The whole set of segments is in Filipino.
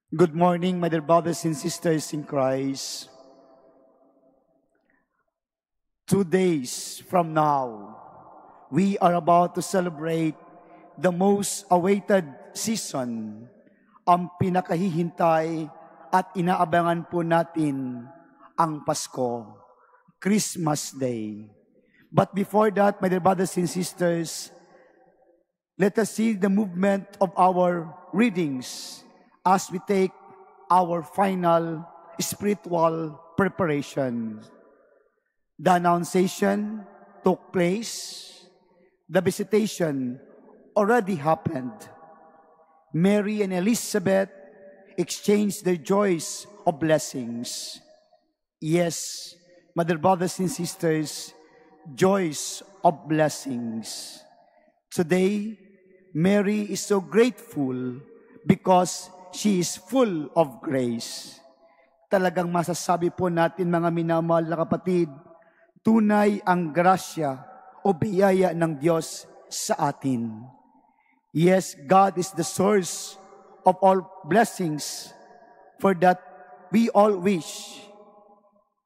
Good morning, my dear brothers and sisters in Christ. 2 days from now, we are about to celebrate the most awaited season, ang pinakahihintay at inaabangan po natin ang Pasko, Christmas Day. But before that, my dear brothers and sisters, let us see the movement of our readings as we take our final spiritual preparation. The Annunciation took place. The visitation already happened. Mary and Elizabeth exchanged their joys of blessings. Yes, my dear brothers and sisters, joys of blessings. Today, Mary is so grateful because she is full of grace. Talagang masasabi po natin, mga minamahal na kapatid, tunay ang grasya o biyaya ng Diyos sa atin. Yes, God is the source of all blessings, for that we all wish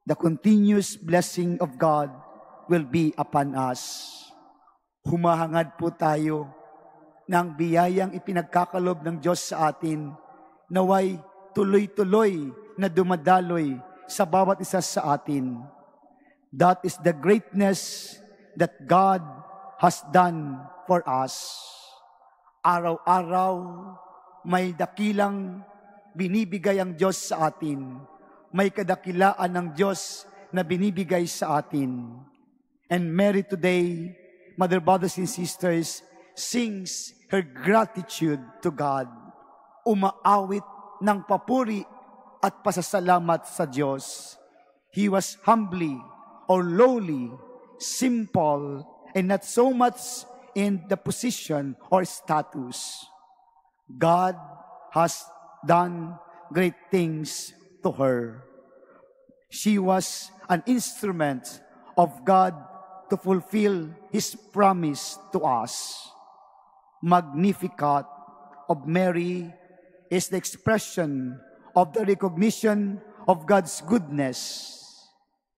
the continuous blessing of God will be upon us. Humahangad po tayo ng biyayang ipinagkakalob ng Diyos sa atin, naway tuloy-tuloy na dumadaloy sa bawat isa sa atin. That is the greatness that God has done for us. Araw-araw, may dakilang binibigay ang Diyos sa atin. May kadakilaan ng Diyos na binibigay sa atin. And Mary today, Mother, brothers and sisters, sings her gratitude to God. Umaawit ng papuri at pasasalamat sa Diyos. He was humbly or lowly, simple, and not so much in the position or status. God has done great things to her. She was an instrument of God to fulfill His promise to us. Magnificat of Mary is the expression of the recognition of God's goodness,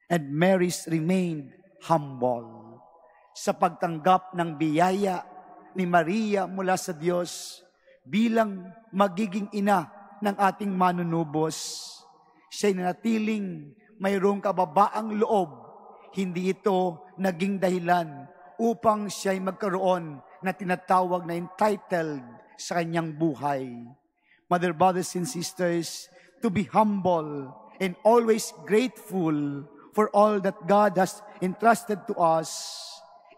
and Mary's remained humble. Sa pagtanggap ng biyaya ni Maria mula sa Diyos bilang magiging ina ng ating manunubos, siya'y nanatiling mayroong kababaang loob. Hindi ito naging dahilan upang siya'y magkaroon na tinatawag na entitled sa kanyang buhay. Mother, brothers and sisters, to be humble and always grateful for all that God has entrusted to us,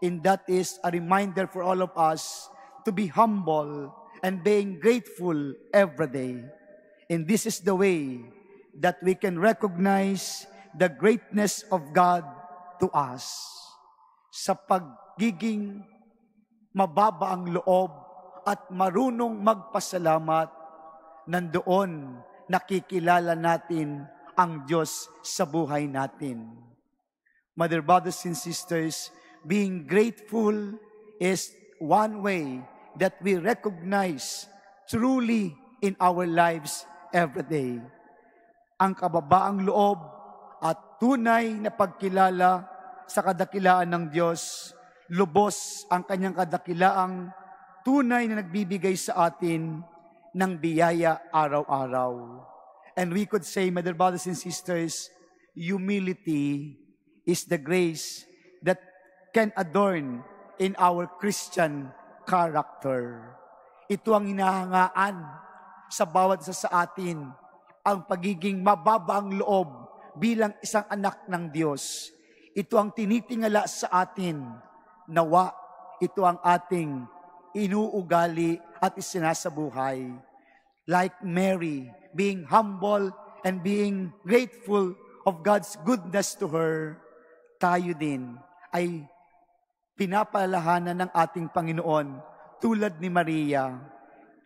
and that is a reminder for all of us to be humble and being grateful every day. And this is the way that we can recognize the greatness of God to us. Sa pagiging mababa ang loob at marunong magpasalamat, nandoon nakikilala natin ang Diyos sa buhay natin. Mother, brothers and sisters, being grateful is one way that we recognize truly in our lives every day. Ang kababaang loob at tunay na pagkilala sa kadakilaan ng Diyos, lubos ang kanyang kadakilaang tunay na nagbibigay sa atin ng biyaya araw-araw. And we could say, my dear brothers and sisters, humility is the grace that can adorn in our Christian character. Ito ang hinahangaan sa bawat isa sa atin, ang pagiging mababa ang loob bilang isang anak ng Diyos. Ito ang tinitingala sa atin. Nawa, ito ang ating inuugali at isinasabuhay. Like Mary, being humble and being grateful of God's goodness to her, tayo din ay pinapalahanan ng ating Panginoon tulad ni Maria.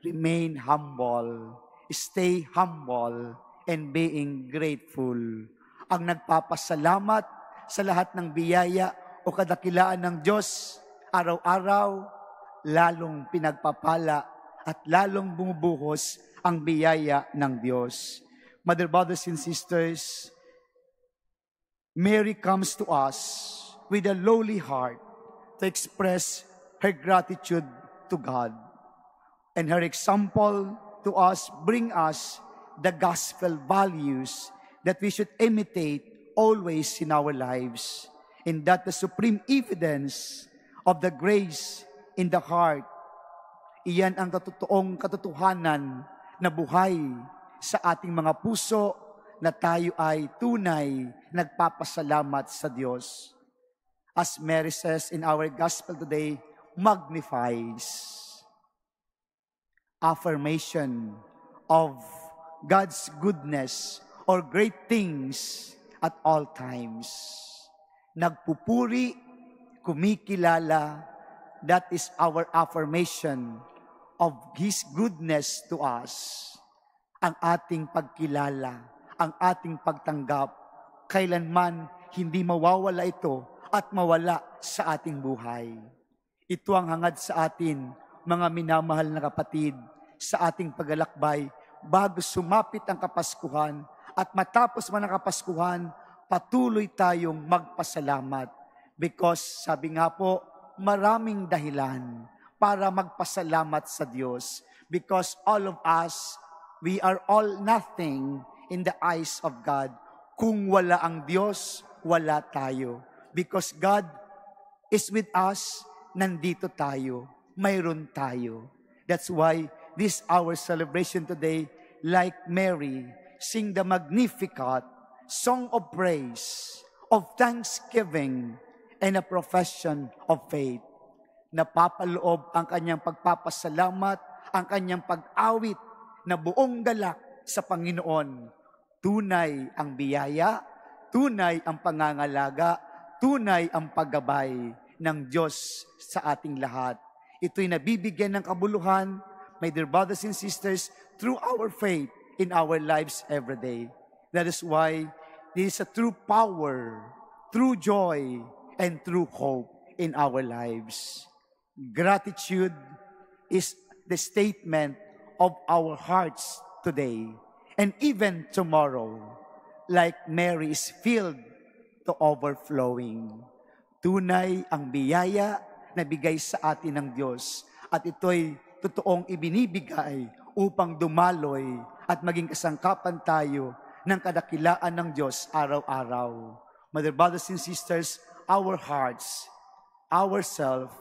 Remain humble, stay humble, and being grateful. Ang nagpapasalamat sa lahat ng biyaya o kadakilaan ng Diyos araw-araw, lalong pinagpapala at lalong bumubuhos ang biyaya ng Diyos. Mother, brothers and sisters, Mary comes to us with a lowly heart to express her gratitude to God. And her example to us bring us the gospel values that we should imitate always in our lives. And that the supreme evidence of the grace in the heart, iyan ang totoong katotohanan na buhay sa ating mga puso na tayo ay tunay nagpapasalamat sa Diyos. As Mary says in our gospel today, magnifies. Affirmation of God's goodness or great things at all times. Nagpupuri, kumikilala, that is our affirmation of His goodness to us. Ang ating pagkilala, ang ating pagtanggap, kailanman hindi mawawala ito at mawala sa ating buhay. Ito ang hangad sa atin, mga minamahal na kapatid, sa ating paglalakbay bago sumapit ang Kapaskuhan at matapos man ang Kapaskuhan, patuloy tayong magpasalamat. Because sabi nga po, maraming dahilan para magpasalamat sa Diyos. Because all of us, we are all nothing in the eyes of God. Kung wala ang Diyos, wala tayo. Because God is with us, nandito tayo, mayroon tayo. That's why this our celebration today, like Mary, sing the Magnificat, song of praise, of thanksgiving, and a profession of faith. Napapaloob ang kanyang pagpapasalamat, ang kanyang pag-awit na buong galak sa Panginoon. Tunay ang biyaya, tunay ang pangangalaga, tunay ang paggabay ng Diyos sa ating lahat. Ito'y nabibigyan ng kabuluhan, my dear brothers and sisters, through our faith in our lives every day. That is why this is a true power, true joy, and true hope in our lives. Gratitude is the statement of our hearts today and even tomorrow, like Mary is filled to overflowing. Tunay ang biyaya na bigay sa atin ng Diyos at ito'y totoong ibinibigay upang dumaloy at maging kasangkapan tayo ng kadakilaan ng Diyos araw-araw. Mother, brothers and sisters, our hearts, ourselves,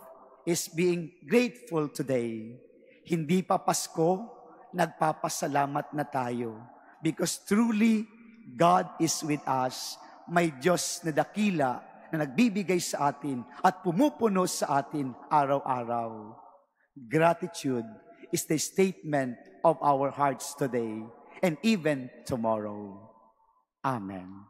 is being grateful today. Hindi pa Pasko, nagpapasalamat na tayo. Because truly, God is with us. May Diyos na dakila na nagbibigay sa atin at pumupuno sa atin araw-araw. Gratitude is the statement of our hearts today and even tomorrow. Amen.